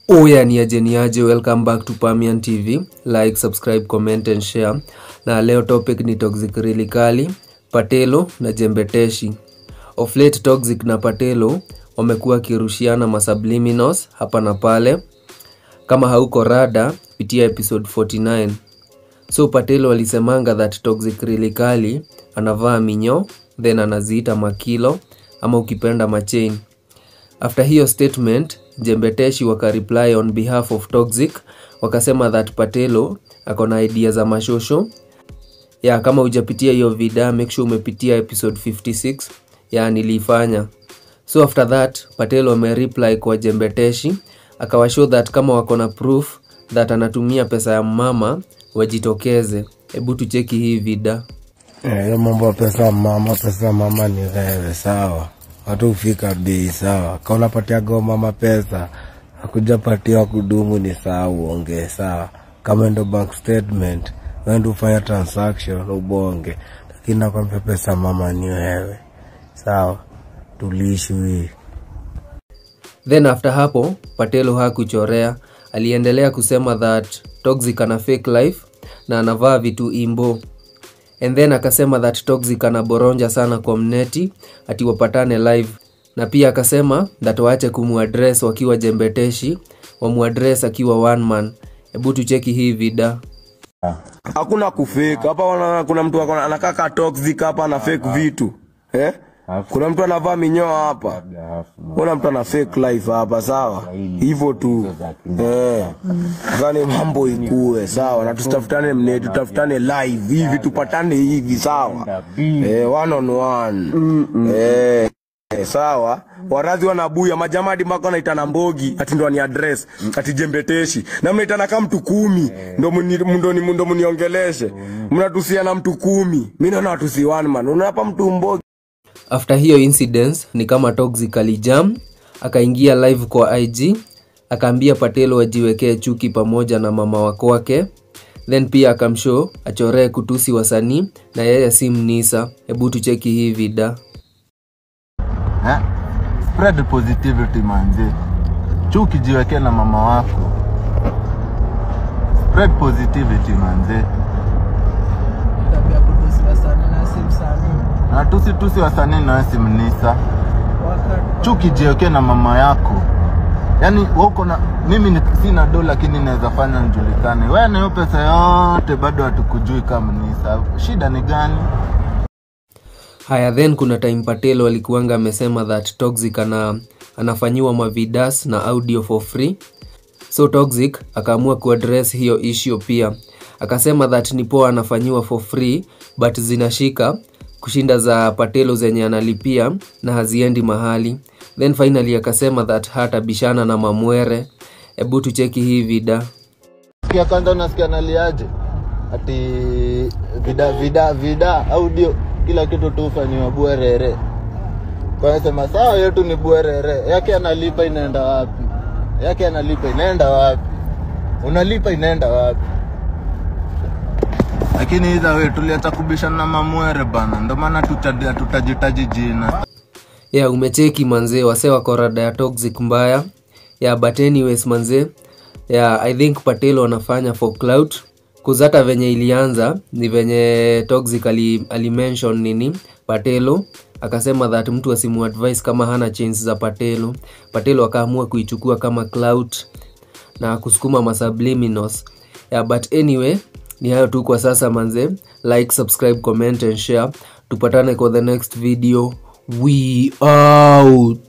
Oya ni aje, welcome back to Pamian TV. Like, subscribe, comment and share. Na leo topic ni Toxic really kali, Patelo na Jembeteshi. Of late Toxic na Patelo wamekuwa kirushiana masubliminals hapa na pale. Kama hauko rada, pitia episode 49. So Patelo alisemanga that Toxic really kali anavaa minyo, then anaziita makilo ama ukipenda machain. After hiyo statement, Jembeteshi wakareply on behalf of Toxic, wakasema that Patelo akona idea za mashosho. Kama hujapitia hiyo video, make sure umepitia episode 56, nilifanya. So after that, Patelo amereply kwa Jembeteshi, akawashow that kama wakona proof that anatumia pesa ya mama, wajitokeze. Hebu tucheki hii video. Hiyo mambo ya pesa mama ni wewe, sawa? Watu ufika bei, sawa? Kama unapatia mama pesa, hakuja patia kudumu ni sawa, uongee, sawa? Kama ndo bank statement, wewe ufanya transaction ubonge, lakini nakwambia pesa mama ni wewe, sawa? Tulishi hii. Then after hapo, Patelo hakuchorea, aliendelea kusema that Toxic ana fake life na anavaa vitu imbo. And then akasema that Toxic anaboronja sana kwa mneti ati wapatane live. Na pia akasema that waache kumuaddress wakiwa Jembeteshi, wamuaddress akiwa one man. Hebu tucheki hii video. Hakuna kufake. Hapa kuna mtu anakaa Toxic hapa na fake vitu. Kuna mtu anavaa minyo hapa. Kuna mtu ana fake life hapa, sawa? Hivyo tu. Gani mambo ikue, sawa? Na tutafutane mneti, tutafutane live hivi, tupatane hivi, sawa? One on one. Sawa? Warazi wanabuya majamadi mpaka wanaitana Mbogi ati ndo ni address ati Jembeteshi. Na mnaitana kama mtu 10 ndo mniongeleshe. Mnatusiana mtu 10. Mimi naona watu si one man. Unapa mtu Mbogi. After hiyo incidents ni kama Toxic alijam, akaingia live kwa IG, akaambia Patelo ajiwekee chuki pamoja na mama wake. Then pia akamshow achoree kutusi wasanii na yeye si mnisa. Hebu tucheki hii video. Spread positivity manze. Chuki jiwekee na mama wako. Spread positivity manze. Tabia kutusi wasanii na si msanii. Na tusi wasanii na si mnisa. Chuki jiwekee na mama yako. Yaani wako na mimi sina dola lakini naweza fanya nijulikane. Wewe na hiyo pesa yote bado hatukujui kama mnisa. Shida ni gani? Haya, then kuna time Patelo alikuanga amesema that Toxic anafanyiwa mavidas na audio for free. So Toxic akaamua kuaddress hiyo issue pia. Akasema that ni poa anafanyiwa for free but zinashika kushinda za Patelo zenye analipia na haziendi mahali. Then finally akasema that hata bishana na mamwere. Hebu tucheki hii video. Kia kwanza unasikia naliaje? Ati vida audio kila kitu tu ufanywa bwerere. Kwa sema sawa yetu ni bwerere. Yake analipa inaenda wapi? Unalipa inaenda wapi? Lakini hizo wewe tuliacha kubishana na mamwere bana. Ndio maana tutajitaji jina. Umecheki manze, wase wako rada ya Toxic mbaya. But anyways manze, I think Patelo anafanya for clout. Kuzata venye ilianza ni venye Toxic alimention nini Patelo, akasema that mtu asimuadvise kama hana chains za Patelo. Patelo akaamua kuichukua kama clout na kusukuma masubliminals. But anyway, ni hayo tu kwa sasa manze. Like, subscribe, comment and share. Tupatane kwa the next video. We out.